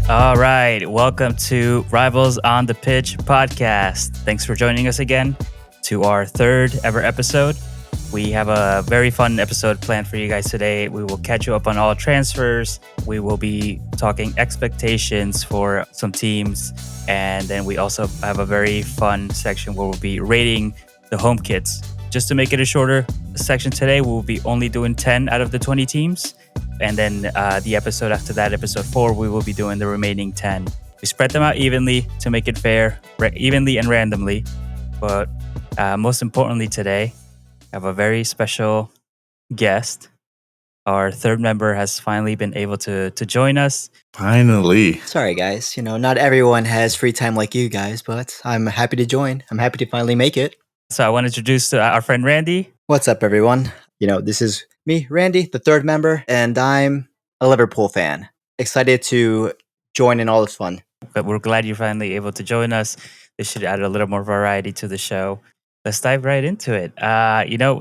All right, welcome to Rivals on the Pitch podcast. Thanks for joining us again to our third ever episode. We have a very fun episode planned for you guys today. We will catch you up on all transfers. We will be talking expectations for some teams. And then we also have a very fun section where we'll be rating the home kits. Just to make it a shorter section today, we'll be only doing 10 out of the 20 teams. And then the episode after that, episode 4, we will be doing the remaining 10. We spread them out evenly to make it fair, evenly and randomly. But most importantly today, I have a very special guest. Our third member has finally been able to join us. Finally. Sorry, guys. Not everyone has free time like you guys, but I'm happy to join. I'm happy to finally make it. So I want to introduce our friend Randy. What's up, everyone? This is me, Randy, the third member, and I'm a Liverpool fan. Excited to join in all this fun. But we're glad you're finally able to join us. This should add a little more variety to the show. Let's dive right into it.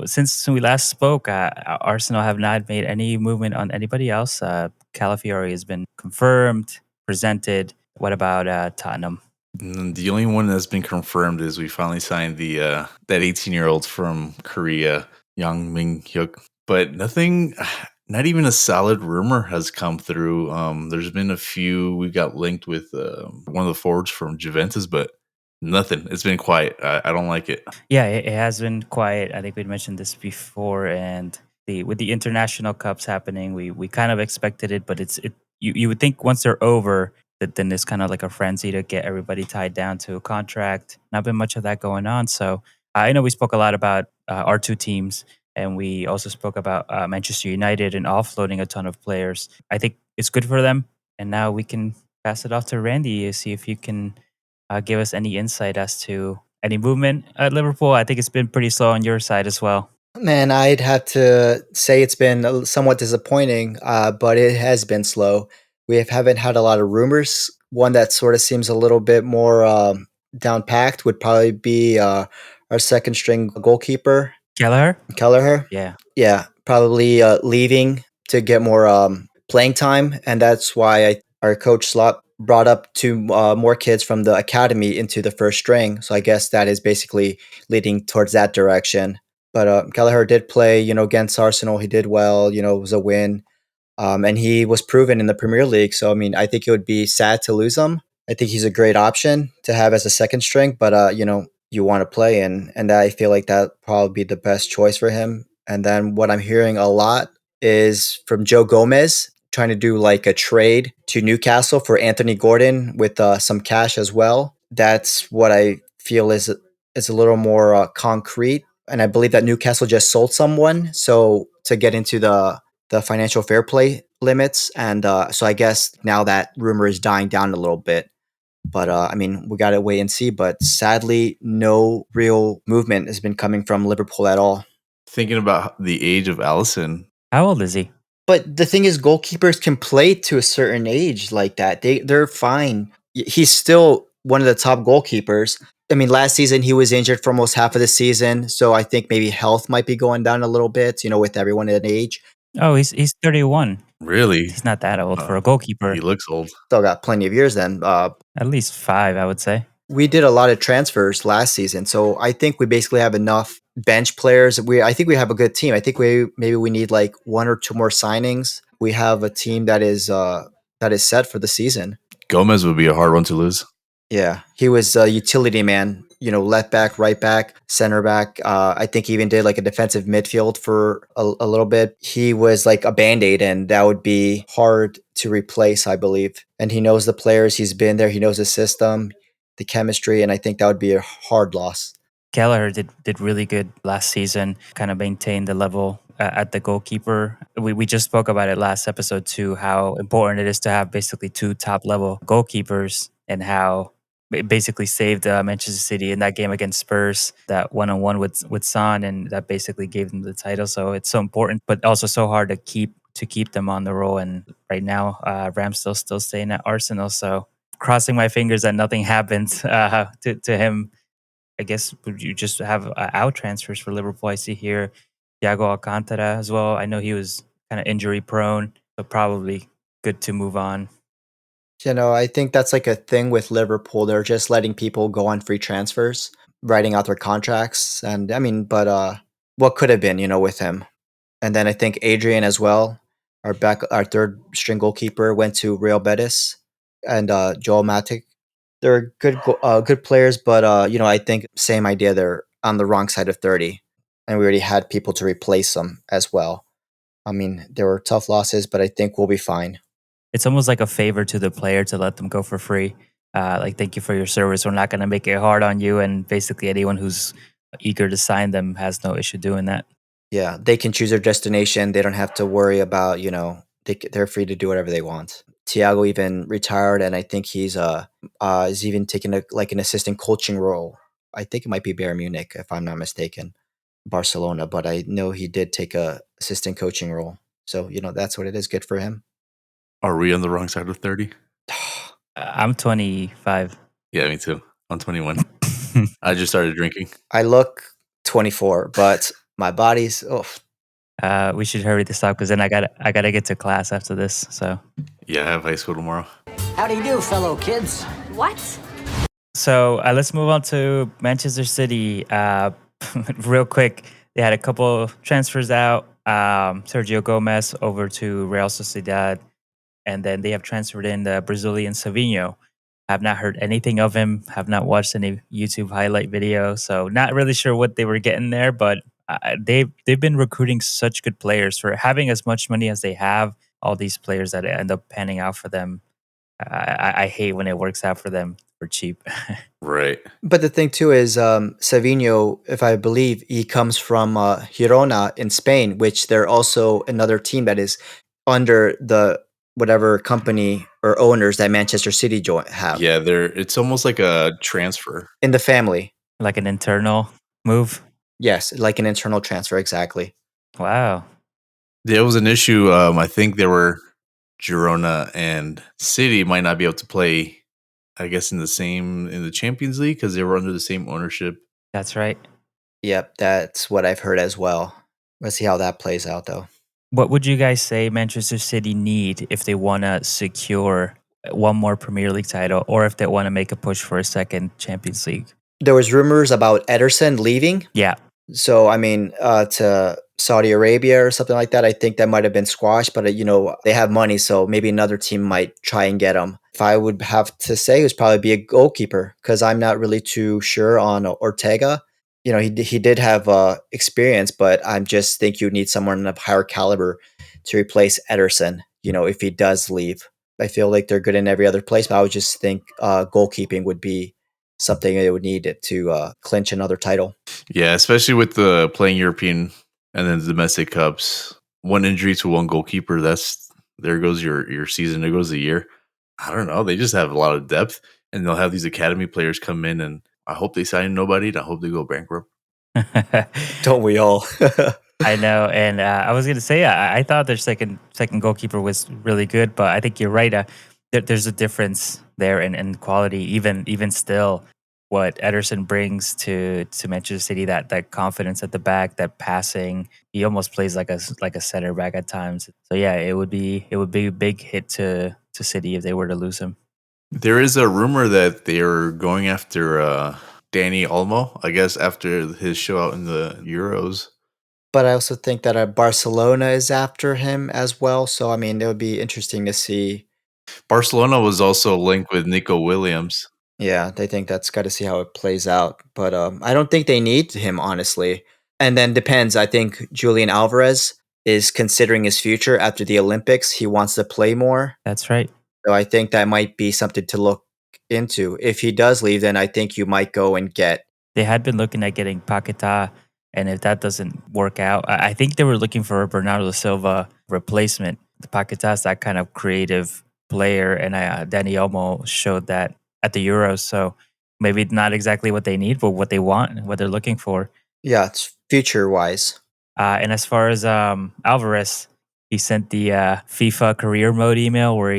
Since we last spoke, Arsenal have not made any movement on anybody else. Calafiori has been confirmed, presented. What about Tottenham? The only one that's been confirmed is we finally signed the that 18-year-old from Korea, Yang Min-hyuk. But nothing, not even a solid rumor has come through. There's been a few. We got linked with one of the forwards from Juventus, but nothing. It's been quiet. I don't like it. Yeah, it has been quiet. I think we'd mentioned this before, and with the international cups happening, we kind of expected it, but you would think once they're over that then it's kind of like a frenzy to get everybody tied down to a contract. Not been much of that going on. So I know we spoke a lot about our two teams, and we also spoke about Manchester United and offloading a ton of players. I think it's good for them, and now we can pass it off to Randy to see if you can give us any insight as to any movement at Liverpool. I think it's been pretty slow on your side as well. Man, I'd have to say it's been somewhat disappointing, but it has been slow. Haven't had a lot of rumors. One that sort of seems a little bit more down packed would probably be our second string goalkeeper, Kelleher. Yeah, probably leaving to get more playing time, and that's why our coach Slot brought up two more kids from the academy into the first string. So I guess that is basically leading towards that direction. But Kelleher did play, against Arsenal. He did well. It was a win, and he was proven in the Premier League. So I mean, I think it would be sad to lose him. I think he's a great option to have as a second string, but you want to play, and I feel like that probably be the best choice for him. And then what I'm hearing a lot is from Joe Gomez trying to do like a trade to Newcastle for Anthony Gordon with some cash as well. That's what I feel is a little more concrete. And I believe that Newcastle just sold someone, so to get into the financial fair play limits, and so I guess now that rumor is dying down a little bit. But I mean, we got to wait and see. But sadly, no real movement has been coming from Liverpool at all. Thinking about the age of Alisson. How old is he? But the thing is, goalkeepers can play to a certain age like that. They're fine. He's still one of the top goalkeepers. I mean, last season he was injured for almost half of the season, so I think maybe health might be going down a little bit. With everyone at age. Oh, he's 31. Really? He's not that old for a goalkeeper. He looks old. Still got plenty of years then. At least 5, I would say. We did a lot of transfers last season, so I think we basically have enough bench players. I think we have a good team. I think we need like 1 or 2 more signings. We have a team that is set for the season. Gomez would be a hard one to lose. Yeah, he was a utility man. Left back, right back, center back. I think he even did like a defensive midfield for a little bit. He was like a Band-Aid, and that would be hard to replace, I believe. And he knows the players. He's been there. He knows the system, the chemistry, and I think that would be a hard loss. Kelleher did really good last season, kind of maintained the level at the goalkeeper. We just spoke about it last episode too, how important it is to have basically 2 top-level goalkeepers, and how it basically saved Manchester City in that game against Spurs, that one-on-one with Son, and that basically gave them the title. So it's so important, but also so hard to keep them on the roll. And right now, Ramsdale's still staying at Arsenal, so crossing my fingers that nothing happens to him. I guess would you just have out transfers for Liverpool? I see here Thiago Alcantara as well. I know he was kind of injury prone, so probably good to move on. I think that's like a thing with Liverpool. They're just letting people go on free transfers, writing out their contracts. And I mean, but what could have been, with him? And then I think Adrian as well, our third string goalkeeper, went to Real Betis, and Joel Matip. They're good players, but I think same idea. They're on the wrong side of 30, and we already had people to replace them as well. I mean, there were tough losses, but I think we'll be fine. It's almost like a favor to the player to let them go for free. Like, thank you for your service. We're not going to make it hard on you. And basically, anyone who's eager to sign them has no issue doing that. Yeah, they can choose their destination. They don't have to worry about, they're free to do whatever they want. Thiago even retired, and I think is even taking like an assistant coaching role. I think it might be Bayern Munich, if I'm not mistaken, Barcelona, but I know he did take a assistant coaching role. So, that's what it is. Good for him. Are we on the wrong side of 30? I'm 25. Yeah, me too. I'm 21. I just started drinking. I look 24, but my body's We should hurry this up because then I gotta get to class after this. So Yeah, I have high school tomorrow. How do you do, fellow kids? What? So let's move on to Manchester City. Real quick, they had a couple transfers out. Sergio Gomez over to Real Sociedad, and then they have transferred in the Brazilian Savinho. Have not heard anything of him. Have not watched any YouTube highlight video, so not really sure what they were getting there. But they've been recruiting such good players for having as much money as they have. All these players that end up panning out for them. I hate when it works out for them for cheap. Right. But the thing too is, Savinho, if I believe, he comes from Girona in Spain, which they're also another team that is under the whatever company or owners that Manchester City have Yeah, it's almost like a transfer. in the family. Like an internal move. Yes, like an internal transfer, exactly. Wow. There was an issue. I think there were Girona and City might not be able to play, I guess, in the Champions League because they were under the same ownership. That's right. Yep, that's what I've heard as well. Let's see how that plays out, though. What would you guys say Manchester City need if they want to secure one more Premier League title or if they want to make a push for a second Champions League? There was rumors about Ederson leaving. Yeah. So, I mean, to Saudi Arabia or something like that, I think that might have been squashed, but, they have money, so maybe another team might try and get him. If I would have to say, it would probably be a goalkeeper because I'm not really too sure on Ortega. He did have experience, but I just think you need someone of higher caliber to replace Ederson, if he does leave. I feel like they're good in every other place, but I would just think goalkeeping would be something they would need to clinch another title. Yeah, especially with the playing European and then the domestic cups. One injury to one goalkeeper, there goes your season. There goes a year. I don't know. They just have a lot of depth, and they'll have these academy players come in, and I hope they sign nobody, and I hope they go bankrupt. Don't we all? I know, and I was gonna say I thought their second goalkeeper was really good, but I think you're right. There's a difference there in quality. Even still, what Ederson brings to Manchester City, that confidence at the back, that passing, he almost plays like a center back at times. So yeah, it would be a big hit to City if they were to lose him. There is a rumor that they're going after Danny Olmo, I guess, after his show out in the Euros. But I also think that Barcelona is after him as well. So, I mean, it would be interesting to see. Barcelona was also linked with Nico Williams. Yeah, they think that's got to see how it plays out. But I don't think they need him, honestly. And then depends. I think Julian Alvarez is considering his future after the Olympics. He wants to play more. That's right. So I think that might be something to look into. If he does leave, then I think you might go and get. They had been looking at getting Paquetá, and if that doesn't work out, I think they were looking for a Bernardo Silva replacement. The Paquetá is that kind of creative player, and Dani Olmo showed that at the Euros. So maybe not exactly what they need, but what they want, what they're looking for. Yeah, it's future wise. And as far as Alvarez, he sent the FIFA career mode email where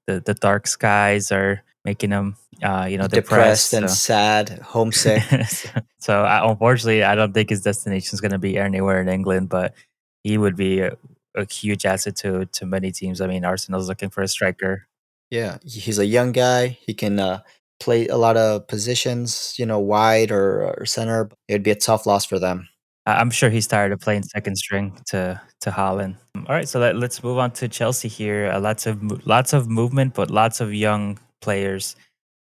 the dark skies are making him depressed and sad, homesick. So unfortunately, I don't think his destination is going to be anywhere in England, but he would be a huge asset to many teams. I mean, Arsenal's looking for a striker. Yeah, he's a young guy. He can play a lot of positions, wide or center. It'd be a tough loss for them. I'm sure he's tired of playing second string to Holland. All right, so let's move on to Chelsea here. Lots of movement, but lots of young players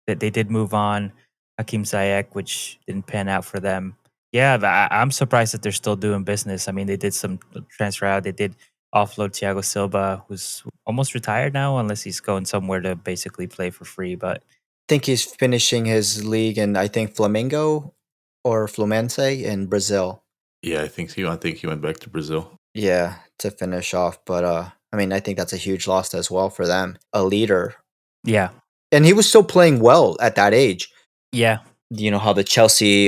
that they did move on. Hakim Ziyech, which didn't pan out for them. Yeah, I'm surprised that they're still doing business. I mean, they did some transfer out. They did offload Thiago Silva, who's almost retired now, unless he's going somewhere to basically play for free. But Think he's finishing his league in, I think, Flamengo or Fluminense in Brazil. Yeah, I think he went back to Brazil. Yeah, to finish off. But I mean, I think that's a huge loss as well for them. A leader, yeah, and he was still playing well at that age. yeah, You know how the Chelsea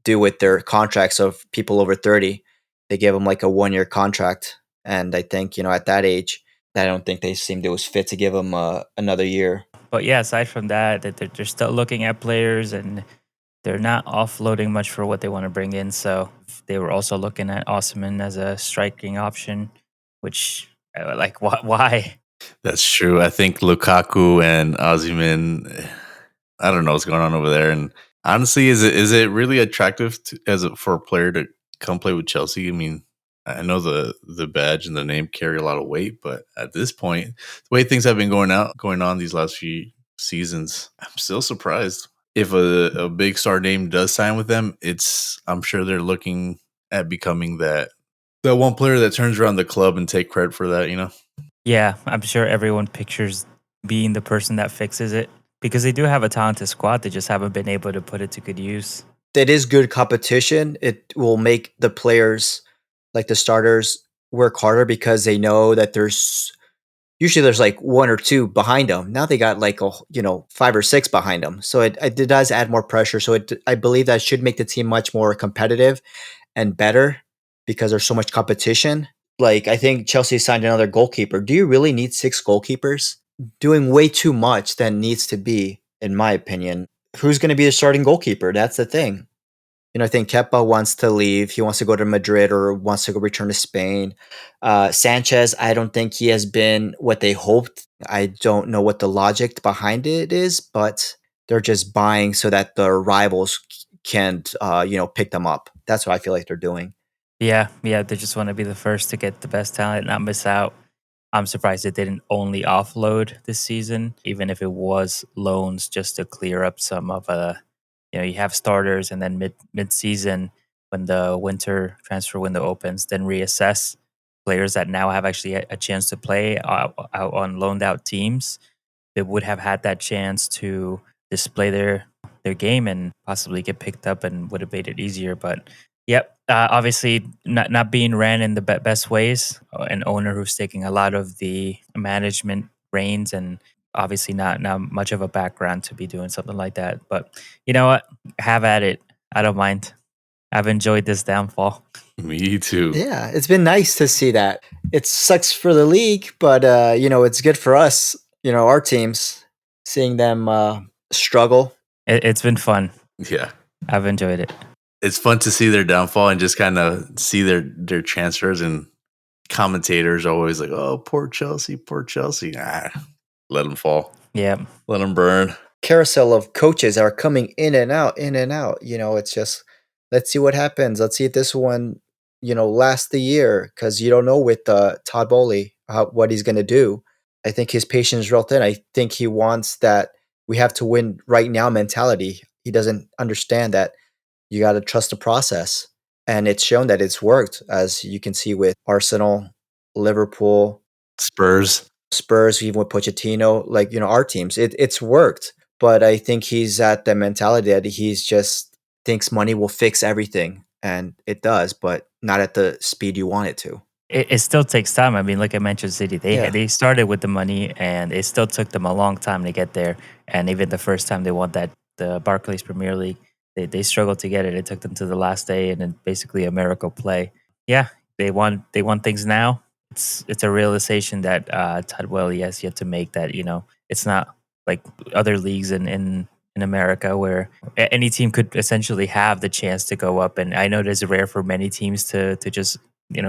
do with their contracts of people over 30. They give them like a 1 year contract, and I think at that age, I don't think they seemed it was fit to give him another year. but yeah. Aside from that, that they're still looking at players and they're not offloading much for what they want to bring in. So they were also looking at Osman as a striking option, which like why? That's true. I think Lukaku and Osimhen, I don't know what's going on over there. And honestly, is it really attractive for a player to come play with Chelsea? I mean, I know the badge and the name carry a lot of weight, but at this point, the way things have been going on these last few seasons, I'm still surprised. If a big star name does sign with them, I'm sure they're looking at becoming that one player that turns around the club and take credit for that, you know? Yeah, I'm sure everyone pictures being the person that fixes it because they do have a talented squad. They just haven't been able to put it to good use. That is good competition. It will make the players, like the starters, work harder because they know that there's like one or two behind them. Now they got like 5 or 6 behind them, so it does add more pressure. So I believe that should make the team much more competitive and better because there's so much competition. Like I think Chelsea signed another goalkeeper. Do you really need 6 goalkeepers? Doing way too much than needs to be, in my opinion. Who's going to be the starting goalkeeper? That's the thing. I think Kepa wants to leave. He wants to go to Madrid or wants to go return to Spain. Sanchez, I don't think he has been what they hoped. I don't know what the logic behind it is, but they're just buying so that the rivals can't, pick them up. That's what I feel like they're doing. Yeah, yeah, they just want to be the first to get the best talent, not miss out. I'm surprised they didn't only offload this season, even if it was loans, just to clear up some of you have starters, and then mid season when the winter transfer window opens, then reassess players that now have actually a chance to play out on loaned out teams. They would have had that chance to display their game and possibly get picked up, and would have made it easier. But yep, obviously not being ran in the best ways. An owner who's taking a lot of the management reins, and obviously not much of a background to be doing something like that. But you know what? Have at it. I don't mind. I've enjoyed this downfall. Me too. Yeah, it's been nice to see that. It sucks for the league, but it's good for us. Our teams, seeing them struggle. It's been fun. Yeah. I've enjoyed it. It's fun to see their downfall and just kind of see their transfers, and commentators are always like, "Oh, poor Chelsea, poor Chelsea." Let them fall. Yeah. Let them burn. Carousel of coaches are coming in and out, in and out. It's just let's see what happens. Let's see if this one, lasts the year because you don't know with Todd Bowley what he's going to do. I think his patience is real thin. I think he wants that we have to win right now mentality. He doesn't understand that you got to trust the process. And it's shown that it's worked, as you can see with Arsenal, Liverpool, Spurs. Spurs, even with Pochettino, like, our teams. It's worked. But I think he's at the mentality that he's just thinks money will fix everything. And it does, but not at the speed you want it to. It still takes time. I mean, look at Manchester City. Yeah. They started with the money, and it still took them a long time to get there. And even the first time they won the Barclays Premier League, they struggled to get it. It took them to the last day, and then basically a miracle play. Yeah, they won things now. It's a realization that Todd Welly has yet to make, that it's not like other leagues in America where any team could essentially have the chance to go up. And I know it is rare for many teams to just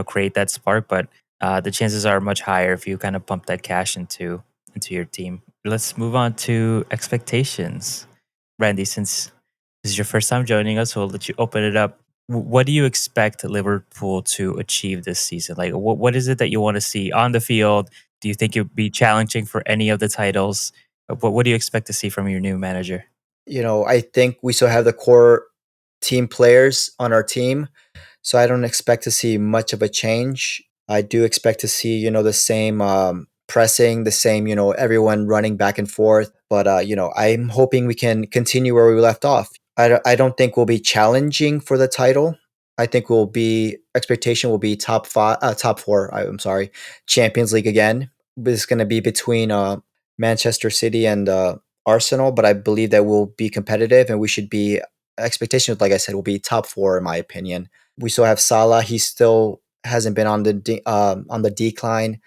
create that spark, but the chances are much higher if you kind of pump that cash into your team. let's move on to expectations. Randy, since this is your first time joining us, we'll let you open it up. What do you expect Liverpool to achieve this season? Like, what is it that you want to see on the field? Do you think it would be challenging for any of the titles? What do you expect to see from your new manager? I think we still have the core team players on our team, so I don't expect to see much of a change. I do expect to see, the same pressing, the same, everyone running back and forth. But, I'm hoping we can continue where we left off. I don't think we'll be challenging for the title. I think expectation will be top four. I'm sorry, Champions League again. It's going to be between Manchester City and Arsenal, but I believe that we'll be competitive and we should be expectations. Like I said, will be top four in my opinion. We still have Salah. He still hasn't been on the decline.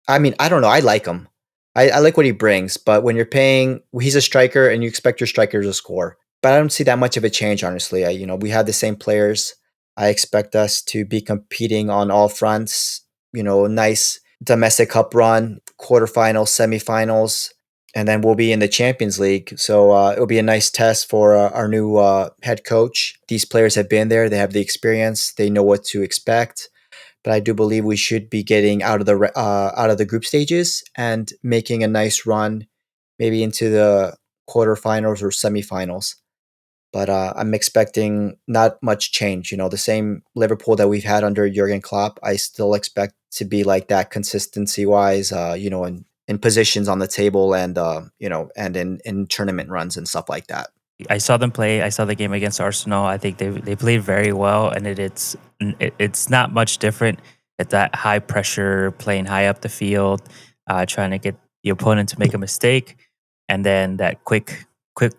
I mean, I don't know. I like him. I like what he brings, but when you're paying, he's a striker, and you expect your striker to score. But I don't see that much of a change, honestly. We have the same players. I expect us to be competing on all fronts. Nice domestic cup run, quarterfinals, semifinals, and then we'll be in the Champions League. So it'll be a nice test for our new head coach. These players have been there; they have the experience. They know what to expect. But I do believe we should be getting out of the group stages and making a nice run, maybe into the quarterfinals or semifinals. But I'm expecting not much change. The same Liverpool that we've had under Jurgen Klopp, I still expect to be like that consistency wise. In positions on the table and and in tournament runs and stuff like that. I saw them play. I saw the game against Arsenal. I think they played very well, and it's not much different at that high pressure, playing high up the field, trying to get the opponent to make a mistake, and then that quick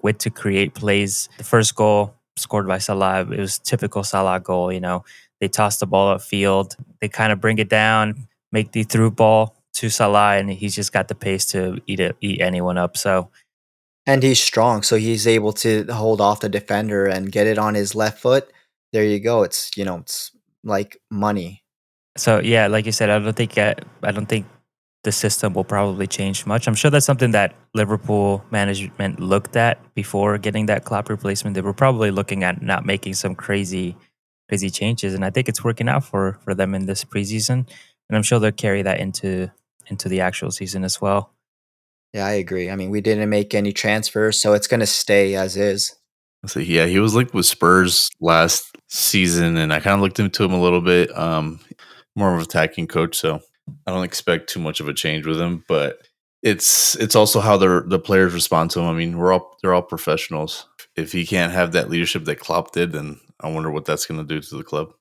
wit to create plays. The first goal scored by Salah, it was typical Salah goal. They toss the ball upfield, they kind of bring it down, make the through ball to Salah, and he's just got the pace to eat anyone up. So. And he's strong, so he's able to hold off the defender and get it on his left foot. There you go. It's like money. So yeah, like you said, I don't think the system will probably change much. I'm sure that's something that Liverpool management looked at before getting that Klopp replacement. They were probably looking at not making some crazy changes, and I think it's working out for them in this preseason. And I'm sure they'll carry that into the actual season as well. Yeah, I agree. I mean, we didn't make any transfers, so it's gonna stay as is. So yeah, he was linked with Spurs last season, and I kind of looked into him a little bit. More of an attacking coach, so I don't expect too much of a change with him. But it's also how the players respond to him. I mean, they're all professionals. If he can't have that leadership that Klopp did, then I wonder what that's going to do to the club.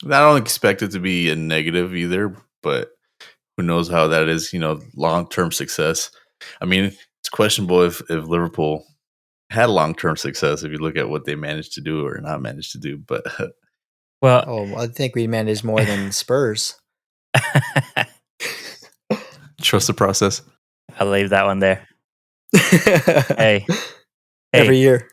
I don't expect it to be a negative either, but who knows how that is, long-term success. I mean, it's questionable if Liverpool had long-term success if you look at what they managed to do or not managed to do. But Well, Oh, I think we managed more than Spurs. trust the process. I'll leave that one there. Hey, Every year.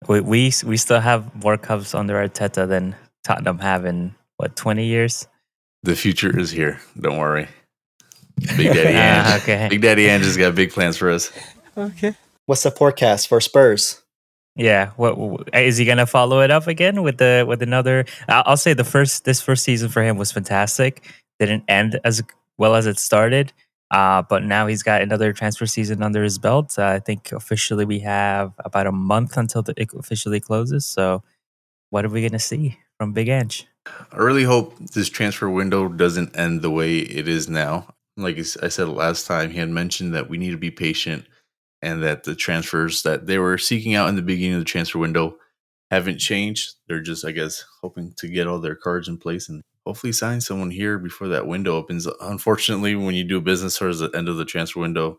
we still have more cups under Arteta than Tottenham have in 20 years. The future is here. Don't worry. Big Daddy Ange. Okay. Big Daddy Ange has got big plans for us. Okay. What's the forecast for Spurs? Yeah. What is he gonna follow it up again with another? I'll say this first season for him was fantastic. Didn't end as well as it started. But now he's got another transfer season under his belt. I think officially we have about a month until it officially closes. So, what are we gonna see from Big Ange? I really hope this transfer window doesn't end the way it is now. Like I said last time, he had mentioned that we need to be patient and that the transfers that they were seeking out in the beginning of the transfer window haven't changed. They're just, I guess, hoping to get all their cards in place and hopefully sign someone here before that window opens. Unfortunately, when you do business towards the end of the transfer window,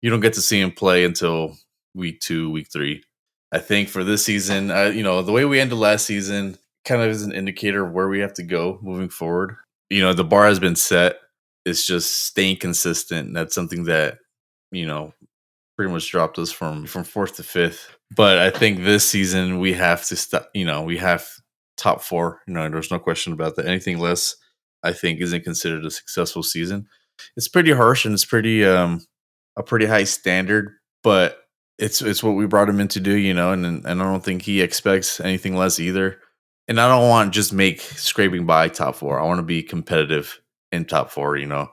you don't get to see him play until week 2, week 3. I think for this season, the way we ended last season kind of is an indicator of where we have to go moving forward. The bar has been set. It's just staying consistent. That's something that, pretty much dropped us from 4th to 5th. But I think this season we have to stop. We have top 4. There's no question about that. Anything less, I think, isn't considered a successful season. It's pretty harsh and it's pretty a pretty high standard, but it's what we brought him in to do, and I don't think he expects anything less either. And I don't want to just make scraping by top four. I want to be competitive in top four. I know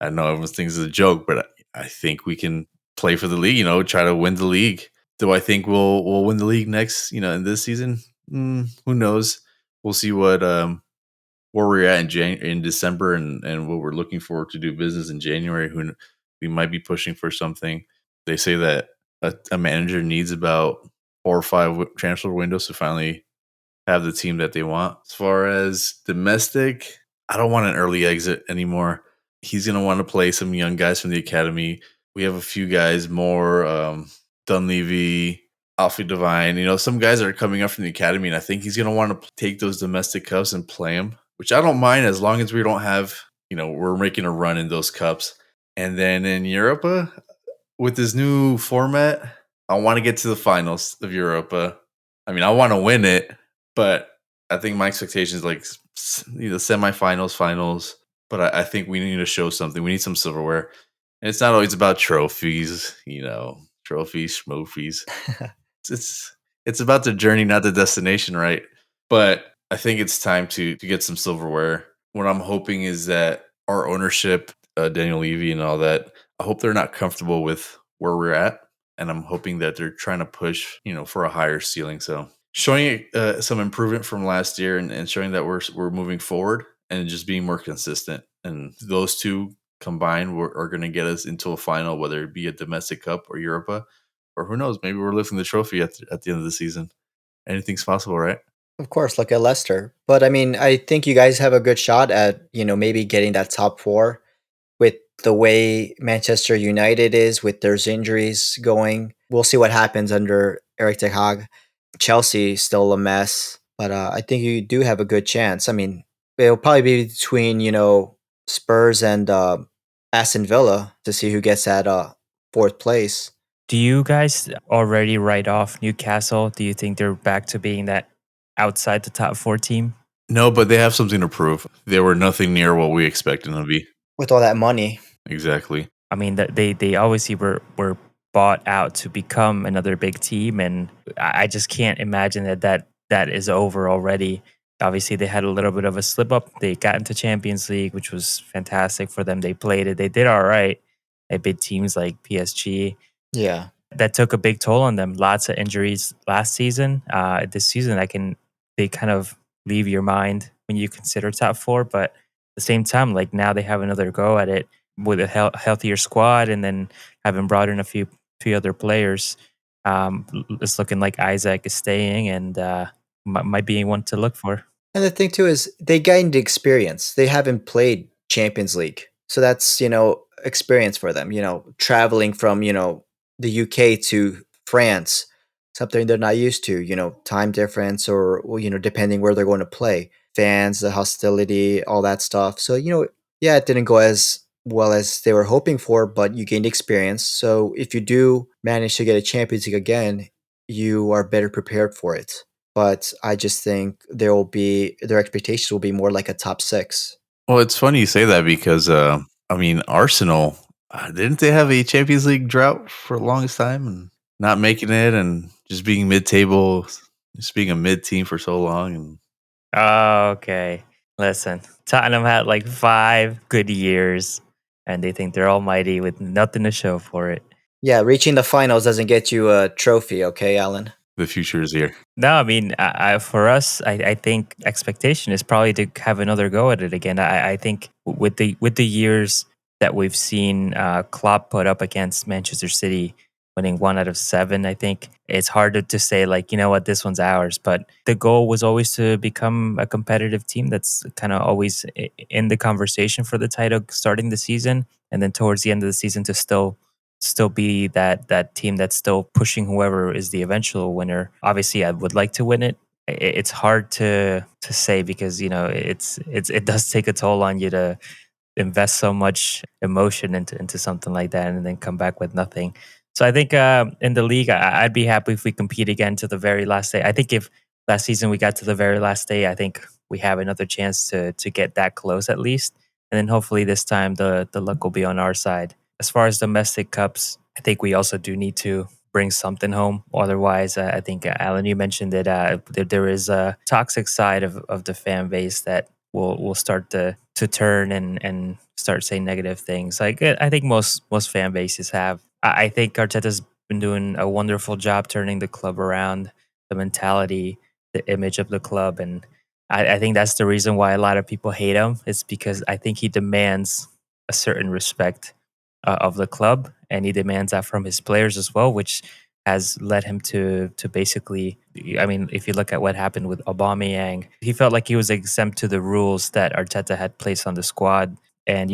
everyone thinks it's a joke, but I think we can play for the league, try to win the league. Do I think we'll win the league next, in this season? Who knows? We'll see where we're at in December and what we're looking for to do business in January. We might be pushing for something. They say that a manager needs about 4 or 5 transfer windows to finally have the team that they want. As far as domestic, I don't want an early exit anymore. He's going to want to play some young guys from the academy. We have a few guys more, Dunleavy, Alfie Devine. Some guys are coming up from the academy, and I think he's going to want to take those domestic cups and play them, which I don't mind as long as we don't have, we're making a run in those cups. And then in Europa, with this new format, I want to get to the finals of Europa. I mean, I want to win it, but I think my expectation is like either semifinals, finals. But I think we need to show something. We need some silverware. And it's not always about trophies, trophies, schmofies. It's about the journey, not the destination, right? But I think it's time to get some silverware. What I'm hoping is that our ownership, Daniel Levy and all that, I hope they're not comfortable with where we're at. And I'm hoping that they're trying to push, for a higher ceiling. So showing some improvement from last year and showing that we're moving forward and just being more consistent. And those two combined are going to get us into a final, whether it be a domestic cup or Europa, or who knows, maybe we're lifting the trophy at the end of the season. Anything's possible, right? Of course, look at Leicester. But I mean, I think you guys have a good shot at, maybe getting that top four with the way Manchester United is with their injuries going. We'll see what happens under Eric Ten Hag. Chelsea still a mess, but I think you do have a good chance. I mean, it'll probably be between, Spurs and Aston Villa to see who gets that fourth place. Do you guys already write off Newcastle? Do you think they're back to being that outside the top 4 team? No, but they have something to prove. They were nothing near what we expected them to be. With all that money. Exactly. I mean, they obviously were bought out to become another big team, and I just can't imagine that is over already. Obviously, they had a little bit of a slip up. They got into Champions League, which was fantastic for them. They played it. They did all right. They beat teams like PSG. Yeah. That took a big toll on them. Lots of injuries last season. This season, they kind of leave your mind when you consider top 4. But at the same time, like now they have another go at it with a healthier squad, and then having brought in a few other players. It's looking like Isaac is staying, and might be one to look for. And the thing too is they gained experience. They haven't played Champions League. So that's, experience for them, traveling from, the UK to France, something they're not used to, time difference or, depending where they're going to play, fans, the hostility, all that stuff. So, yeah, it didn't go as well as they were hoping for, but you gained experience. So if you do manage to get a Champions League again, you are better prepared for it. But I just think their expectations will be more like a top 6. Well, it's funny you say that because, Arsenal, didn't they have a Champions League drought for the longest time and not making it and just being mid-table, just being a mid-team for so long? And Oh, okay. Listen, Tottenham had like 5 good years, and they think they're almighty with nothing to show for it. Yeah, reaching the finals doesn't get you a trophy, okay, Alan? the future is here. No, I mean, for us, I think expectation is probably to have another go at it again. I think with the years that we've seen Klopp put up against Manchester City, winning 1 out of 7, I think it's harder to say like, you know what, this one's ours. But the goal was always to become a competitive team that's kind of always in the conversation for the title starting the season, and then towards the end of the season to still be that team that's still pushing whoever is the eventual winner. Obviously, I would like to win it. It's hard to say because it does take a toll on you to invest so much emotion into something like that and then come back with nothing. So I think in the league, I'd be happy if we compete again to the very last day. I think if last season we got to the very last day, I think we have another chance to get that close at least. and then hopefully this time the luck will be on our side. As far as domestic cups, I think we also do need to bring something home. Otherwise, I think Alan, you mentioned that there is a toxic side of the fan base that will start to turn and start saying negative things. Like I think most fan bases have. I think Arteta's been doing a wonderful job turning the club around, the mentality, the image of the club, and I think that's the reason why a lot of people hate him. It's because I think he demands a certain respect of the club, and he demands that from his players as well, which has led him to basically. I mean, if you look at what happened with Aubameyang, he felt like he was exempt to the rules that Arteta had placed on the squad, and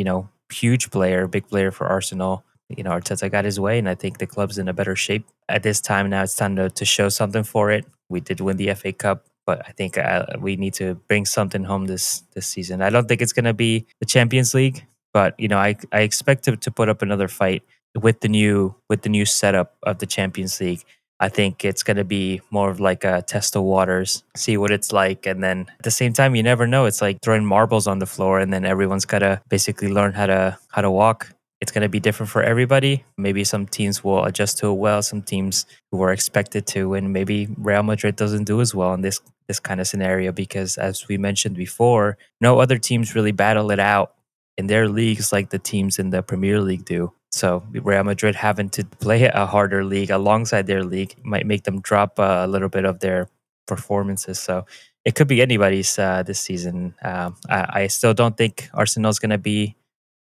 huge player, big player for Arsenal. Arteta got his way, and I think the club's in a better shape at this time. Now it's time to show something for it. We did win the FA Cup, but I think we need to bring something home this season. I don't think it's going to be the Champions League, but I expect to put up another fight with the new setup of the Champions League. I think it's going to be more of like a test of waters, see what it's like. And then at the same time, you never know. It's like throwing marbles on the floor and then everyone's got to basically learn how to walk. It's going to be different for everybody. Maybe some teams will adjust to it well. Some teams who are expected to, and maybe Real Madrid doesn't do as well in this kind of scenario because, as we mentioned before, no other teams really battle it out in their leagues like the teams in the Premier League do. So Real Madrid having to play a harder league alongside their league might make them drop a little bit of their performances. So it could be anybody's this season. I still don't think Arsenal's going to be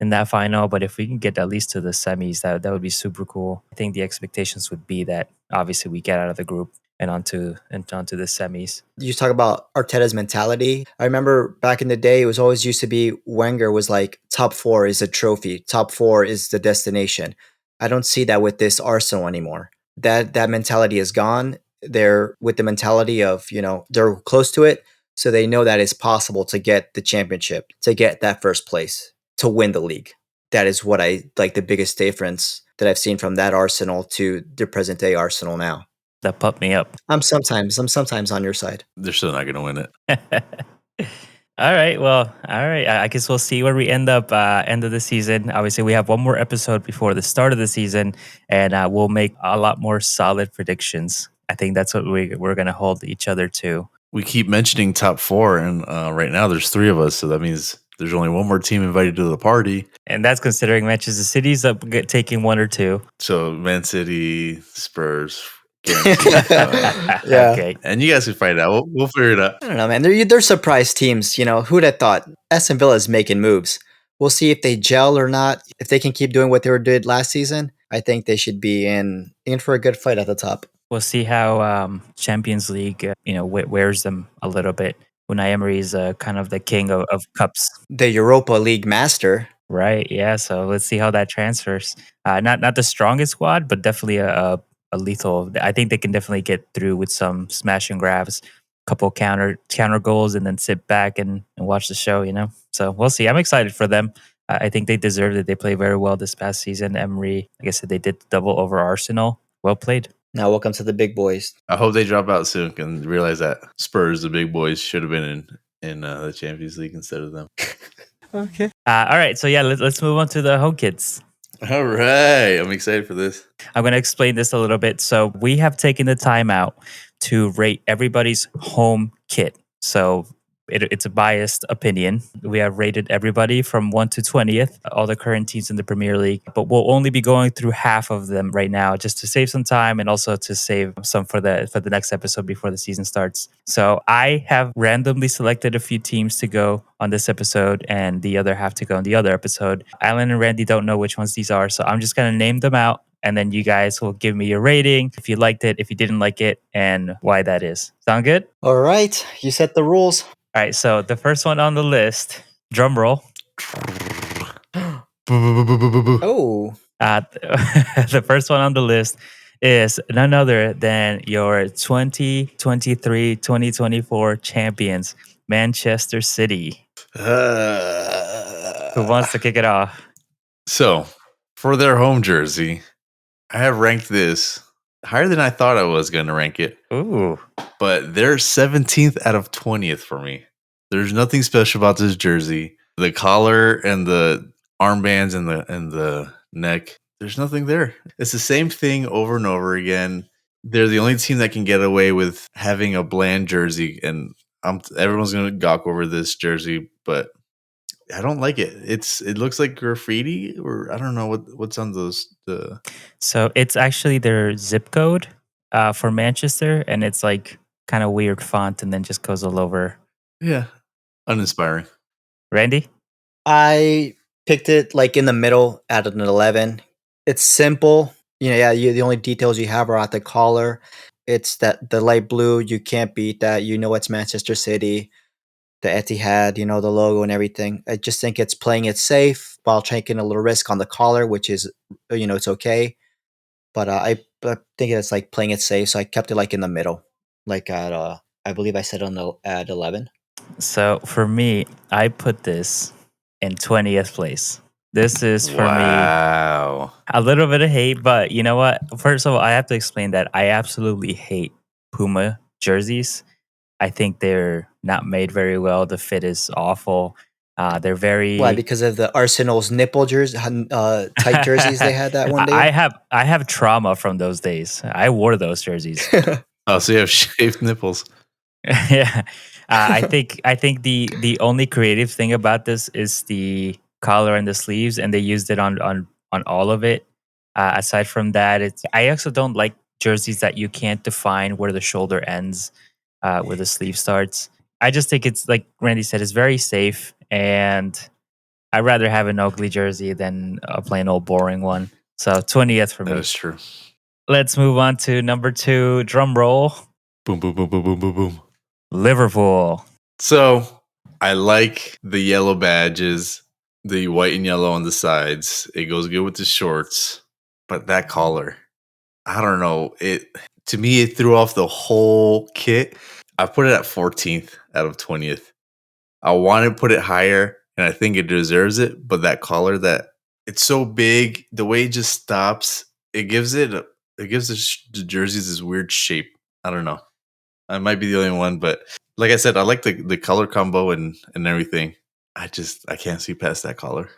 in that final, but if we can get at least to the semis, that would be super cool. I think the expectations would be that obviously we get out of the group and onto the semis. You talk about Arteta's mentality. I remember back in the day, it was always used to be Wenger was like top 4 is a trophy, top 4 is the destination. I don't see that with this Arsenal anymore. That mentality is gone. They're with the mentality of they're close to it, so they know that it's possible to get the championship, to get that first place, to win the league. That is what I like, the biggest difference that I've seen from that Arsenal to the present day Arsenal now. That pumped me up. I'm sometimes on your side. They're still not going to win it. All right. Well, all right. I guess we'll see where we end up end of the season. Obviously, we have one more episode before the start of the season, and we'll make a lot more solid predictions. I think that's what we're going to hold each other to. We keep mentioning top 4, and right now there's 3 of us, so that means there's only one more team invited to the party. And that's considering Manchester City's up taking 1 or 2. So Man City, Spurs. Yeah. Okay. And you guys can find out. We'll figure it out. I don't know, man. They're surprise teams. Who'd have thought? Aston Villa's making moves. We'll see if they gel or not. If they can keep doing what they did last season, I think they should be in for a good fight at the top. We'll see how Champions League, wears them a little bit. Unai Emery is kind of the king of cups. The Europa League master. Right. Yeah. So let's see how that transfers. Not the strongest squad, but definitely a lethal. I think they can definitely get through with some smash and grabs, couple counter goals, and then sit back and watch the show. So we'll see. I'm excited for them. I think they deserved it. They played very well this past season. Emery, like I said, they did double over Arsenal. Well played. Now welcome to the big boys. I hope they drop out soon and realize that Spurs, the big boys, should have been in the Champions League instead of them. Okay. All right. So yeah, let's move on to the home kids. All right. I'm excited for this. I'm going to explain this a little bit. So we have taken the time out to rate everybody's home kit. So it's a biased opinion. We have rated everybody from 1 to 20th, all the current teams in the Premier League, but we'll only be going through half of them right now just to save some time and also to save some for the next episode before the season starts. So I have randomly selected a few teams to go on this episode and the other half to go on the other episode. Alan and Randy don't know which ones these are, so I'm just going to name them out. And then you guys will give me your rating, if you liked it, if you didn't like it, and why that is. Sound good? All right. You set the rules. All right, so the first one on the list, drum roll. Oh. The first one on the list is none other than your 2023-2024 champions, Manchester City. Who wants to kick it off? So, for their home jersey, I have ranked this higher than I thought I was going to rank it. Ooh. But they're 17th out of 20th for me. There's nothing special about this jersey. The collar and the armbands and the neck, there's nothing there. It's the same thing over and over again. They're the only team that can get away with having a bland jersey, and everyone's gonna gawk over this jersey, but I don't like it. It looks like graffiti, or I don't know what's on those. So it's actually their zip code for Manchester, and it's like kind of weird font, and then just goes all over. Yeah, uninspiring. Randy? I picked it like in the middle at an 11. It's simple. The only details you have are at the collar. It's that the light blue, you can't beat that. It's Manchester City, the Etihad, the logo and everything. I just think it's playing it safe while taking a little risk on the collar, which is, it's okay. But I think it's like playing it safe, so I kept it like in the middle, like at I believe I said at 11. So for me, I put this in 20th place. This is for me Wow. a little bit of hate, but you know what? First of all, I have to explain that I absolutely hate Puma jerseys. I think they're not made very well. The fit is awful. They're very. Why? Because of the Arsenal's nipple tight jerseys they had that one day. I have trauma from those days. I wore those jerseys. Oh, so you have shaved nipples. Yeah, I think the only creative thing about this is the collar and the sleeves, and they used it on all of it. Aside from that, I also don't like jerseys that you can't define where the shoulder ends, where the sleeve starts. I just think it's like Randy said, it's very safe, and I'd rather have an ugly jersey than a plain old boring one. So 20th for me. That is true. Let's move on to number 2. Drum roll. Boom, boom, boom, boom, boom, boom, boom. Liverpool. So I like the yellow badges, the white and yellow on the sides. It goes good with the shorts, but that collar, I don't know. To me, it threw off the whole kit. I put it at 14th out of 20th. I want to put it higher, and I think it deserves it. But that collar, it's so big, the way it just stops, it gives the jerseys this weird shape. I don't know. I might be the only one, but like I said, I like the color combo and everything. I can't see past that collar.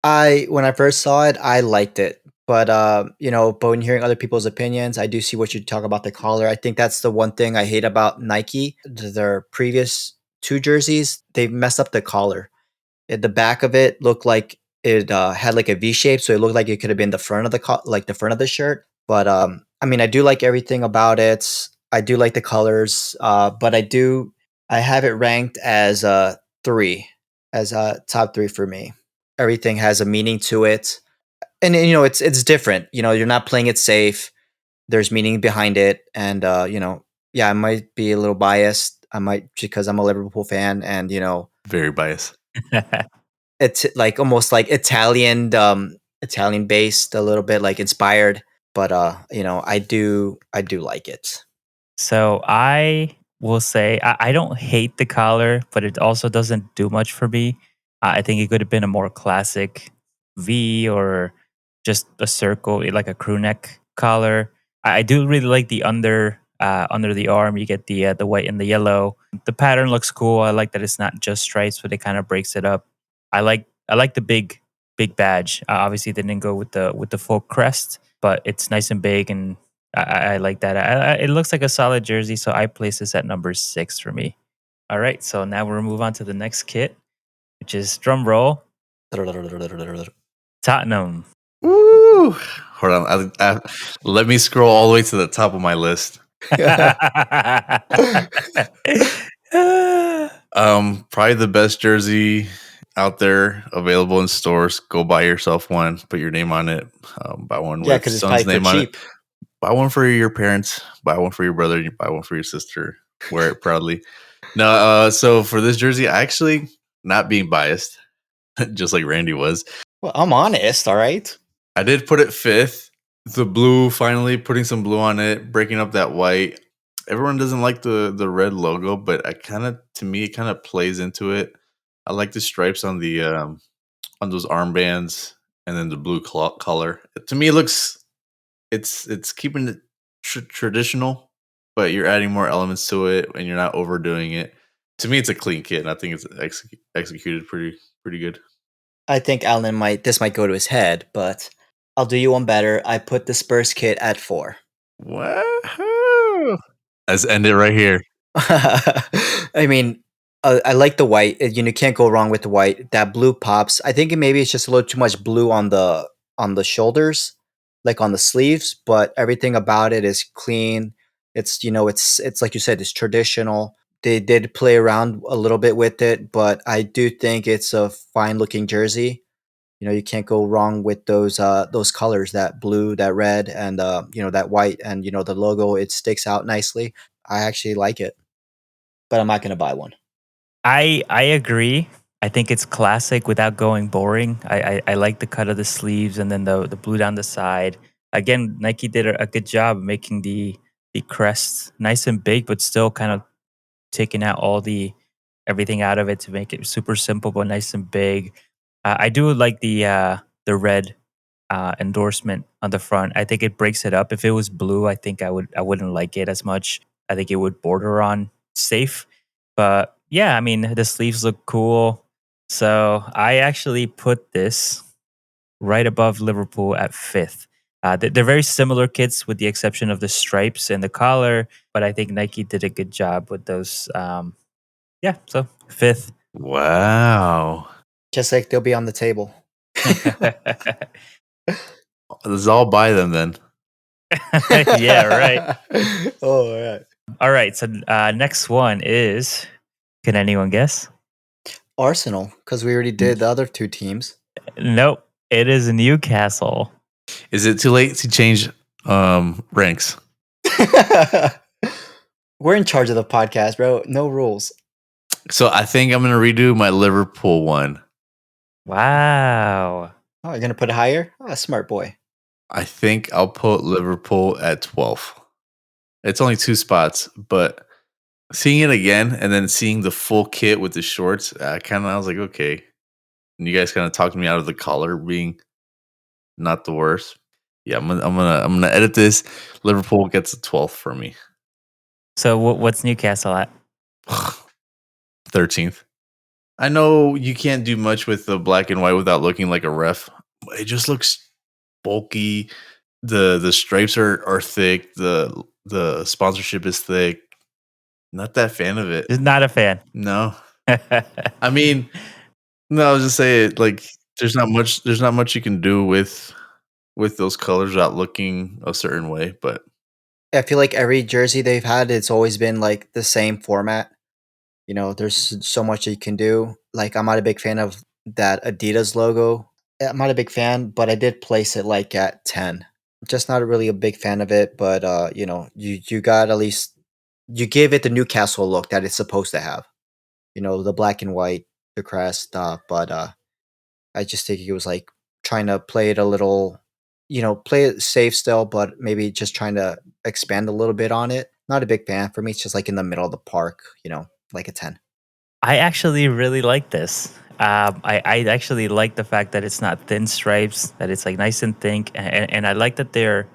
When I first saw it, I liked it. But but when hearing other people's opinions, I do see what you talk about the collar. I think that's the one thing I hate about Nike. Their previous 2 jerseys, they messed up the collar. The back of it looked like it had like a V shape, so it looked like it could have been the front of the front of the shirt. But I mean, I do like everything about it. I do like the colors, but I have it ranked as 3, as top 3 for me. Everything has a meaning to it, and it's different. You're not playing it safe. There's meaning behind it, and yeah, I might be a little biased. I might, because I'm a Liverpool fan, and Very biased. it's like almost like Italian based, a little bit like inspired, but I do like it. So I will say I don't hate the collar, but it also doesn't do much for me. I think it could have been a more classic V or just a circle, like a crew neck collar. I do really like the under the arm. You get the white and the yellow. The pattern looks cool. I like that it's not just stripes, but it kind of breaks it up. I like the big badge. Obviously, they didn't go with the full crest, but it's nice and big, and I like that. It looks like a solid jersey, so I place this at number 6 for me. All right, so now we'll move on to the next kit, which is drum roll. Tottenham. Woo! Hold on. Let me scroll all the way to the top of my list. Probably the best jersey out there, available in stores. Go buy yourself one. Put your name on it. Buy one Yeah, with because it's son's probably for name on cheap. it. Buy one for your parents. Buy one for your brother. You buy one for your sister. Wear it proudly. No, so for this jersey, I actually, not being biased, just like Randy was, Well, I'm honest, all right. I did put it 5th. The blue, finally putting some blue on it, breaking up that white. Everyone doesn't like the red logo, but to me, it kind of plays into it. I like the stripes on the on those armbands, and then the blue color. To me, it's keeping it traditional, but you're adding more elements to it, and you're not overdoing it. To me, it's a clean kit, and I think it's executed pretty pretty good. I think Alan this might go to his head, but I'll do you one better. I put the Spurs kit at 4. Woohoo! Let's end it right here. I mean, I like the white. You can't go wrong with the white. That blue pops. I think maybe it's just a little too much blue on the shoulders, like on the sleeves. But everything about it is clean. It's it's like you said, it's traditional. They did play around a little bit with it, but I do think it's a fine looking jersey. You can't go wrong with those colors, that blue, that red, and that white, and the logo. It sticks out nicely. I actually like it, but I'm not gonna buy one. I agree. I think it's classic without going boring. I like the cut of the sleeves and then the blue down the side. Again, Nike did a good job making the crest nice and big, but still kind of taking out all everything out of it to make it super simple but nice and big. I do like the red endorsement on the front. I think it breaks it up. If it was blue, I think I wouldn't like it as much. I think it would border on safe. But yeah, I mean the sleeves look cool. So I actually put this right above Liverpool at 5th. They're very similar kits with the exception of the stripes and the collar, but I think Nike did a good job with those. Yeah, so 5th. Wow. Just like they'll be on the table. Let's all buy them then. Yeah, right. Oh, all right. All right, so next one is, can anyone guess? Arsenal, because we already did the other 2 teams. Nope, it is Newcastle. Is it too late to change ranks? We're in charge of the podcast, bro. No rules. So I think I'm gonna redo my Liverpool one. Wow. Oh, you're gonna put it higher? Oh, smart boy. I think I'll put Liverpool at 12. It's only 2 spots, but seeing it again and then seeing the full kit with the shorts, I was like, okay. And you guys kind of talked me out of the collar being not the worst. Yeah, I'm gonna edit this. Liverpool gets a 12th for me. So what's Newcastle at? 13th. I know you can't do much with the black and white without looking like a ref. It just looks bulky. The stripes are thick. The sponsorship is thick. Not that fan of it. Just not a fan. No. I mean, no, I was just saying, like, there's not much you can do with those colors without looking a certain way, but I feel like every jersey they've had, it's always been like the same format. There's so much that you can do. Like, I'm not a big fan of that Adidas logo. I'm not a big fan, but I did place it like at 10. Just not really a big fan of it, but you got at least you give it the Newcastle look that it's supposed to have. The black and white, the crest, but I just think it was like trying to play it a little, play it safe still, but maybe just trying to expand a little bit on it. Not a big fan. For me, it's just like in the middle of the park, like a 10. I actually really like this. I actually like the fact that it's not thin stripes, that it's like nice and thick, and I like that they're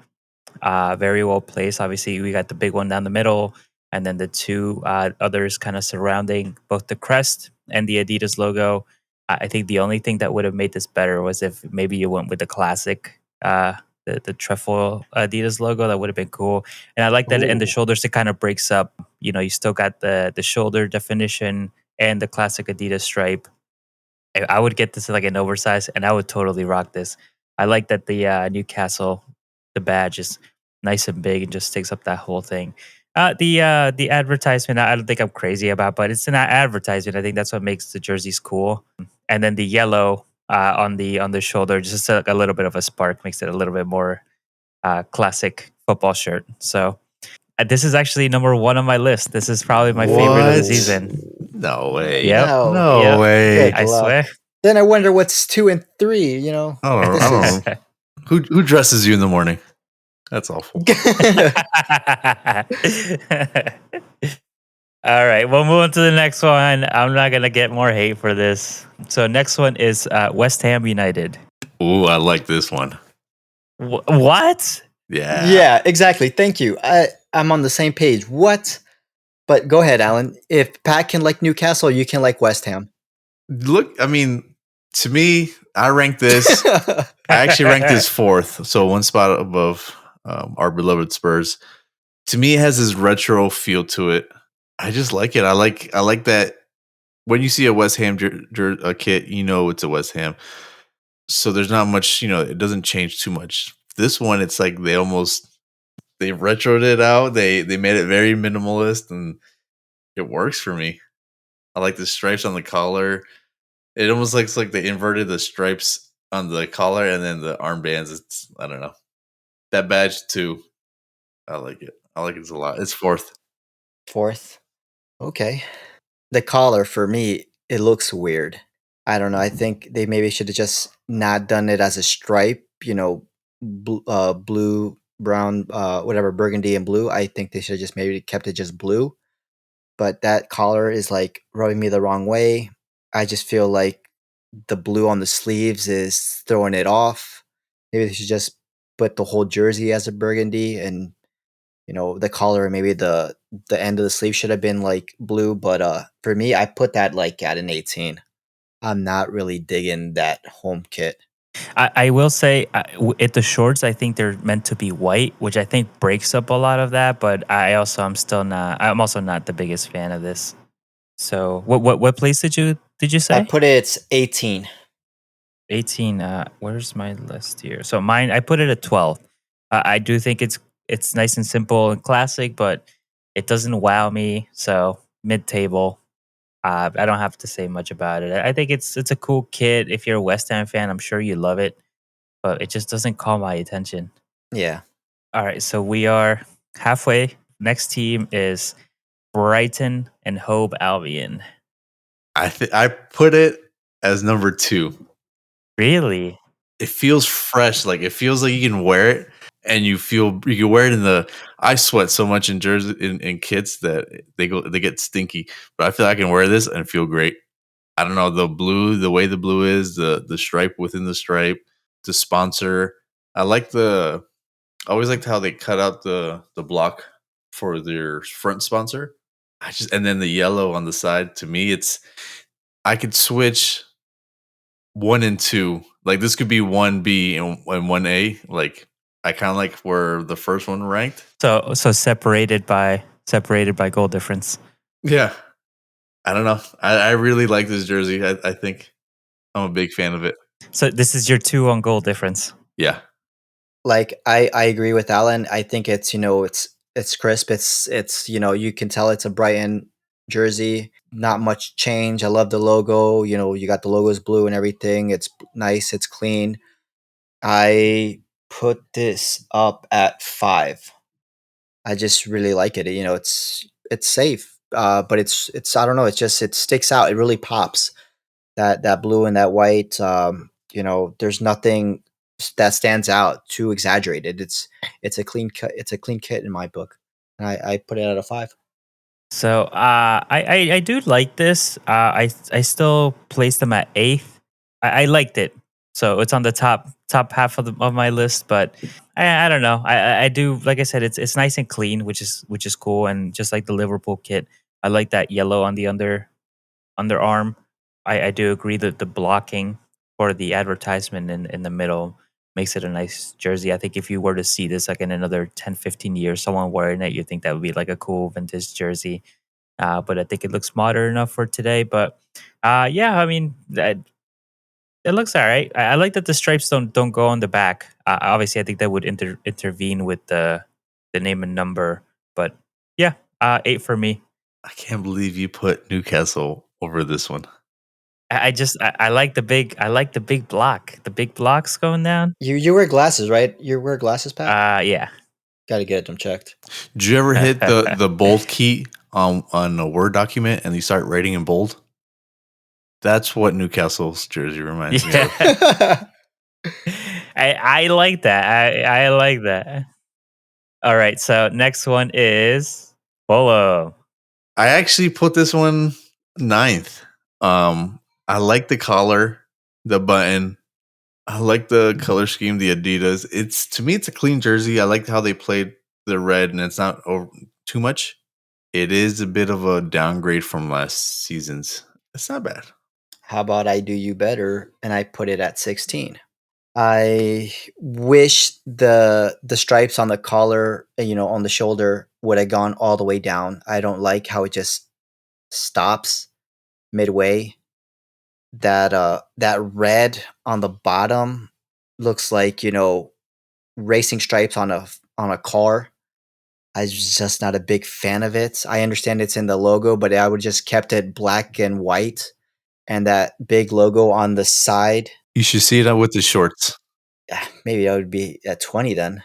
very well placed. Obviously, we got the big one down the middle, and then the 2 others kind of surrounding both the crest and the Adidas logo. I think the only thing that would have made this better was if maybe you went with the classic, the trefoil Adidas logo. That would have been cool. And I like that in the Ooh. shoulders, it kind of breaks up. You still got the shoulder definition and the classic Adidas stripe. I would get this like an oversized, and I would totally rock this. I like that the Newcastle, the badge is nice and big and just takes up that whole thing. The advertisement, I don't think I'm crazy about, but it's an advertisement. I think that's what makes the jerseys cool. And then the yellow on the shoulder, just a little bit of a spark, makes it a little bit more classic football shirt. So this is actually number 1 on my list. This is probably my favorite of the What? season. No way. Yep. No Yep. way. Good I luck. swear. Then I wonder what's 2 and 3. I don't know. Who dresses you in the morning? That's awful. All right, we'll move on to the next one. I'm not gonna get more hate for this. So next one is West Ham United. Ooh, I like this one. What? Yeah. Yeah, exactly. Thank you. I'm on the same page. What? But go ahead, Alan. If Pat can like Newcastle, you can like West Ham. Look, I mean, To me, I actually ranked this fourth, so one spot above our beloved Spurs. To me, it has this retro feel to it. I just like it. I like that when you see a West Ham a kit, you know it's a West Ham. So there's not much, it doesn't change too much. This one, it's like they retroed it out. They made it very minimalist, and it works for me. I like the stripes on the collar. It almost looks like they inverted the stripes on the collar and then the armbands. I don't know. That badge too. I like it. I like it a lot. It's fourth. Fourth. Okay. The collar for me, it looks weird. I don't know. I think they maybe should have just not done it as a stripe. Blue, brown, whatever, burgundy and blue. I think they should have just maybe kept it just blue. But that collar is like rubbing me the wrong way. I just feel like the blue on the sleeves is throwing it off. Maybe they should just put the whole jersey as a burgundy, and the collar, maybe the end of the sleeve should have been like blue. But for me, I put that like at an 18. I'm not really digging that home kit. I will say, at the shorts, I think they're meant to be white, which I think breaks up a lot of that. But I'm also not the biggest fan of this. So what place did you I say? put it's 18. 18. Where's my list here? So mine, I put it at 12. I do think it's nice and simple and classic, but it doesn't wow me. So mid table. I don't have to say much about it. I think it's a cool kit. If you're a West Ham fan, I'm sure you love it, but it just doesn't call my attention. Yeah. All right, so we are halfway. Next team is Brighton and Hove Albion. I put it as number 2. Really? It feels fresh. Like it feels like you can wear it, and you can wear it in the. I sweat so much in jersey in kits that they get stinky, but I feel like I can wear this and feel great. I don't know, the way the blue is, the stripe within the stripe, the sponsor. I always liked how they cut out the block for their front sponsor. And then the yellow on the side. To me, I could switch 1 and 2. Like this could be 1B and 1A. Like I kind of like where the first one ranked. So separated by goal difference. Yeah. I don't know. I really like this jersey. I think I'm a big fan of it. So this is your 2 on goal difference. Yeah. Like I agree with Alan. I think it's it's crisp. It's you can tell it's a Brighton jersey. Not much change. I love the logo. You got the logo's blue and everything. It's nice. It's clean. I put this up at 5. I just really like it. It's safe. But it's I don't know. It sticks out. It really pops. That blue and that white. There's nothing that stands out too exaggerated. It's a clean cut. It's a clean kit in my book. And I put it at a 5. So I do like this. I still place them at 8th. I liked it. So it's on the top half of my list, but I don't know. I do, like I said, it's nice and clean, which is cool, and just like the Liverpool kit, I like that yellow on the underarm. I do agree that the blocking for the advertisement in the middle makes it a nice jersey. I think if you were to see this like in another 10, 15 years, someone wearing it, you think that would be like a cool vintage jersey. But I think it looks modern enough for today. But yeah, I mean, it looks all right. I like that the stripes don't go on the back. Obviously, I think that would intervene with the name and number. But yeah, 8 for me. I can't believe you put Newcastle over this one. I like the big block. The big blocks going down. You wear glasses, right? You wear glasses, Pat? Yeah. Got to get them checked. Did you ever hit the bold key on a Word document and you start writing in bold? That's what Newcastle's jersey reminds me of. I like that. I like that. All right, so next one is Bolo. I actually put this one 9th. I like the collar, the button. I like the color scheme, the Adidas. To me, it's a clean jersey. I like how they played the red, and it's not over too much. It is a bit of a downgrade from last season's. It's not bad. How about I do you better and I put it at 16? I wish the stripes on the collar, on the shoulder would have gone all the way down. I don't like how it just stops midway. That red on the bottom looks like, racing stripes on a car. I was just not a big fan of it. I understand it's in the logo, but I would just kept it black and white and that big logo on the side. You should see that with the shorts. Maybe I would be at 20 then.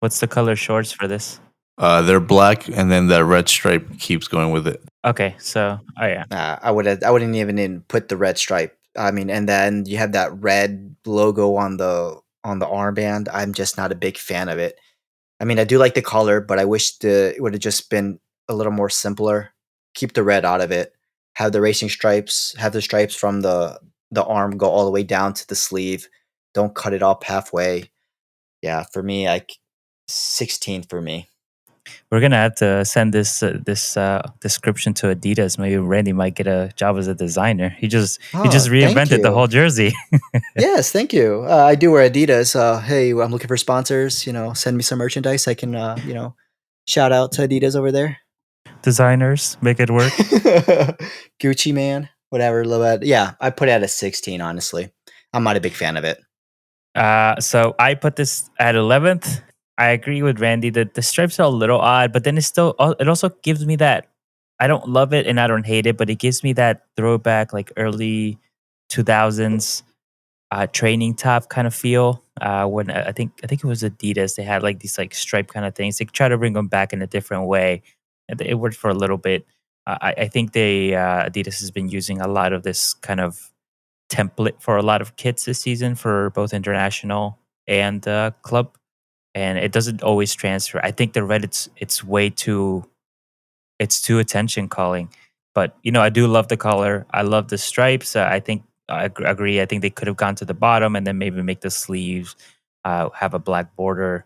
What's the color shorts for this? They're black, and then that red stripe keeps going with it. Okay, so yeah. I wouldn't even put the red stripe. I mean, and then you have that red logo on the armband. I'm just not a big fan of it. I mean, I do like the color, but I wish it would have just been a little more simpler. Keep the red out of it. Have the racing stripes. Have the stripes from the arm go all the way down to the sleeve. Don't cut it up halfway. Yeah, for me, 16 for me. We're gonna have to send this description to Adidas. Maybe Randy might get a job as a designer. He just Oh, thank reinvented the you. whole jersey. Yes, thank you. I do wear Adidas. Hey, I'm looking for sponsors. Send me some merchandise. I can, shout out to Adidas over there. Designers make it work. Gucci man, whatever. Love it. Yeah, I put it at a 16. Honestly, I'm not a big fan of it. So I put this at 11th. I agree with Randy that the stripes are a little odd, but then it also gives me that, I don't love it and I don't hate it, but it gives me that throwback like early 2000s training top kind of feel. When I think it was Adidas, they had like these like stripe kind of things. They try to bring them back in a different way. And it worked for a little bit. I think Adidas has been using a lot of this kind of template for a lot of kits this season for both international and club, and it doesn't always transfer. I think the red, it's too attention calling, but I do love the color. I love the stripes. I think agree. I think they could have gone to the bottom and then maybe make the sleeves have a black border.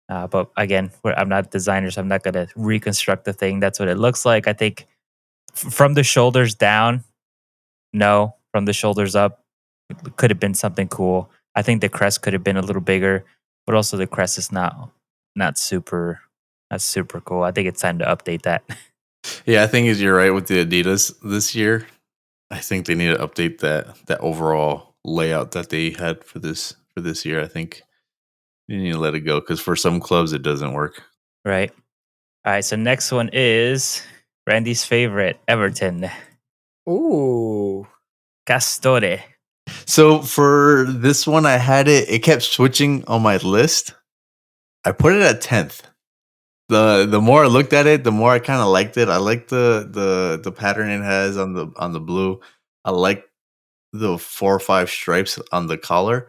But again, I'm not designers. I'm not gonna reconstruct the thing. That's what it looks like. I think from the shoulders down, no. From the shoulders up, could have been something cool. I think the crest could have been a little bigger, but also the crest is not super not super cool. I think it's time to update that. Yeah, I think you're right with the Adidas this year. I think they need to update that overall layout that they had for this year. I think you need to let it go because for some clubs it doesn't work. Right. All right. So next one is Randy's favorite, Everton. Ooh, Castore. So for this one, I had it. It kept switching on my list. I put it at 10th. The more I looked at it, the more I kind of liked it. I like the pattern it has on the blue. I like the 4 or 5 stripes on the collar.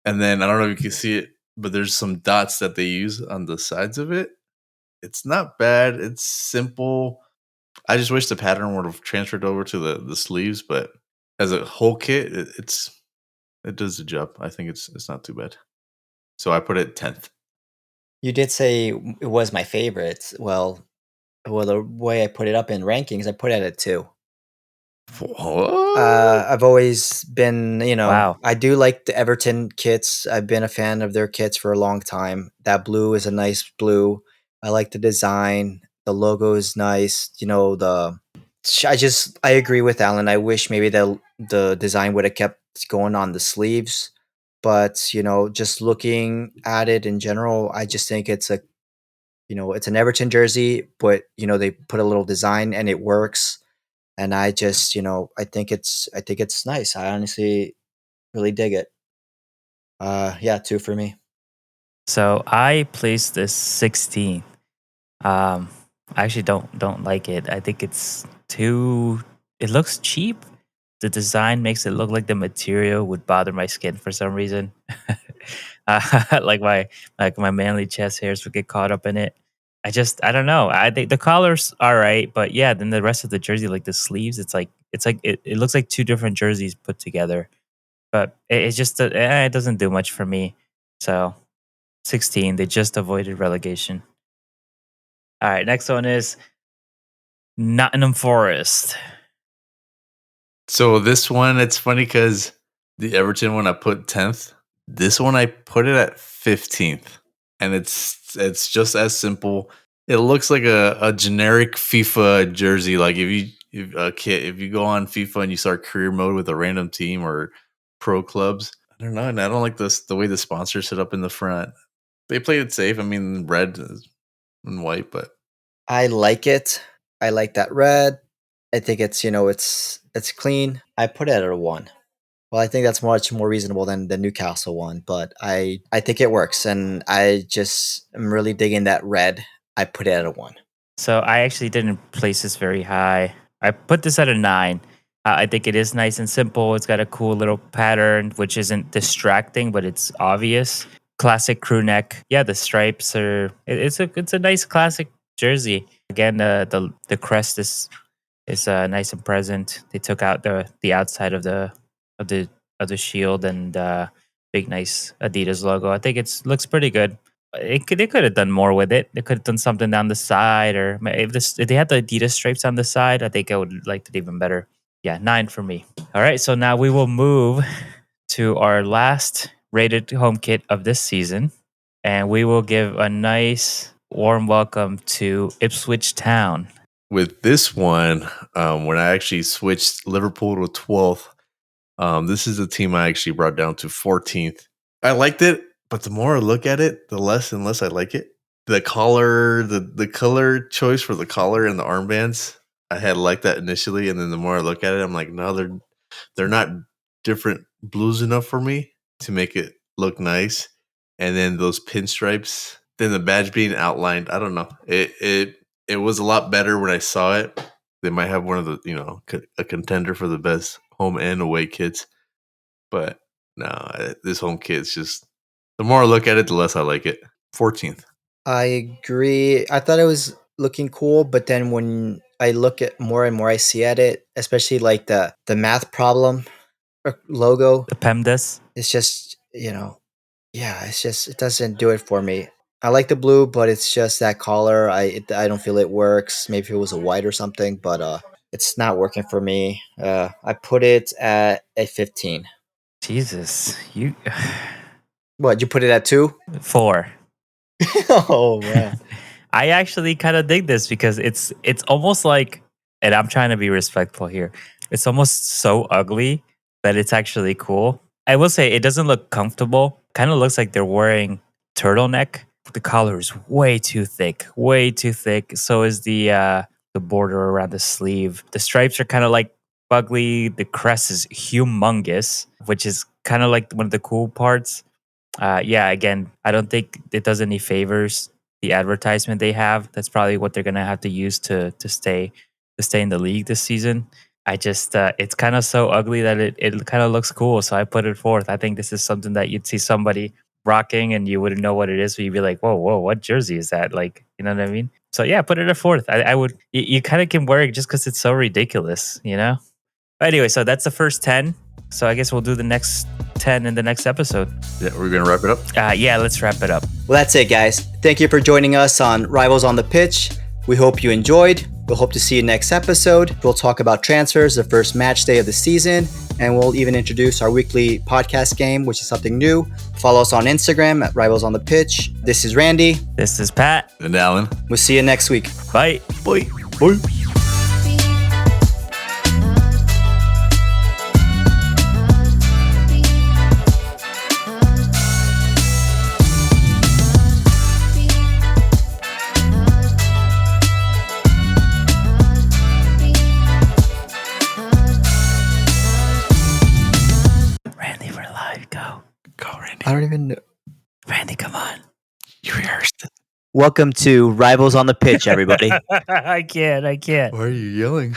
And then I don't know if you can see it, but there's some dots that they use on the sides of it. It's not bad. It's simple. I just wish the pattern would have transferred over to the sleeves, but as a whole kit, it does the job. I think it's not too bad. So I put it 10th. you did say it was my favorite. Well, the way I put it up in rankings, I put it at 2. What? I've always been, Wow. I do like the Everton kits. I've been a fan of their kits for a long time. That blue is a nice blue. I like the design. The logo is nice. I agree with Alan. I wish maybe the design would have kept going on the sleeves, but just looking at it in general, I just think it's an Everton jersey, but they put a little design and it works. And I just, I think it's nice. I honestly really dig it. Yeah, 2 for me. So I placed this 16. Um, I actually don't like it. I think it's too. It looks cheap. The design makes it look like the material would bother my skin for some reason. Like my manly chest hairs would get caught up in it. I don't know. I think the collar's all right, but yeah, then the rest of the jersey, like the sleeves, it looks like two different jerseys put together. But it's just it doesn't do much for me. So 16, they just avoided relegation. All right, next one is Nottingham Forest. So this one, it's funny because the Everton one I put 10th. This one I put it at 15th, and it's just as simple. It looks like a generic FIFA jersey. Like if you go on FIFA and you start career mode with a random team or pro clubs, I don't know, and I don't like the way the sponsors sit up in the front. They played it safe. I mean, red and white, but I like it. I like that red. I think it's it's clean. I put it at a 1. Well, I think that's much more reasonable than the Newcastle one, but I think it works, and I just am really digging that red. I put it at a 1. So I actually didn't place this very high. I put this at a 9. I think it is nice and simple. It's got a cool little pattern, which isn't distracting, but it's obvious. Classic crew neck. Yeah, the stripes are. It's a nice classic jersey. Again, the crest is nice and present. They took out the outside of the of the shield and big nice Adidas logo. I think it's looks pretty good. They could have done more with it. They could have done something down the side, or if they had the Adidas stripes on the side, I think I would liked it even better. Yeah, 9 for me. All right, so now we will move to our last rated home kit of this season, and we will give a nice warm welcome to Ipswich Town. with this one, when I actually switched Liverpool to 12th, this is a team I actually brought down to 14th. I liked it, but the more I look at it, the less and less I like it. The collar, the color choice for the collar and the armbands, I had liked that initially, and then the more I look at it, I'm like, no, they're not different blues enough for me to make it look nice. And then those pinstripes, then the badge being outlined, I don't know. It was a lot better when I saw it. They might have one of the a contender for the best home and away kits, but no, this home kit's just the more I look at it, the less I like it. 14th. I agree. I thought it was looking cool, but then when I look at more and more I see at it, especially like the math problem logo, The PEMDAS. it's just, yeah, it doesn't do it for me. I like the blue, but it's just that collar. I don't feel it works. Maybe if it was a white or something, but it's not working for me. I put it at a 15. Jesus, you What, you put it at 2? 4. Oh man. I actually kind of dig this because it's almost like, and I'm trying to be respectful here. It's almost so ugly that it's actually cool. I will say it doesn't look comfortable. Kind of looks like they're wearing turtleneck. The collar is way too thick, way too thick. So is the border around the sleeve. The stripes are kind of like ugly. The crest is humongous, which is kind of like one of the cool parts. Yeah, again, I don't think it does any favors the advertisement they have. That's probably what they're gonna have to use to stay in the league this season. I just it's kind of so ugly that it kind of looks cool, so I put it forth. I think this is something that you'd see somebody rocking and you wouldn't know what it is, but you'd be like, whoa, what jersey is that? Like, you know what I mean? So yeah, put it at fourth. I would you kind of can wear it just because it's so ridiculous, you know? But anyway, so that's the first 10. So I guess we'll do the next 10 in the next episode. Yeah, we're gonna wrap it up. Yeah, let's wrap it up. Well, that's it, guys. Thank you for joining us on Rivals on the Pitch. We hope you enjoyed. We'll hope to see you next episode. We'll talk about transfers, the first match day of the season, and we'll even introduce our weekly podcast game, which is something new. Follow us on Instagram at Rivals on the Pitch. This is Randy. This is Pat. And Alan. We'll see you next week. Bye. Bye. Bye. Randy, we're live. Go, Randy. I don't even know. Randy, come on. You rehearsed it. Welcome to Rivals on the Pitch, everybody. I can't. Why are you yelling?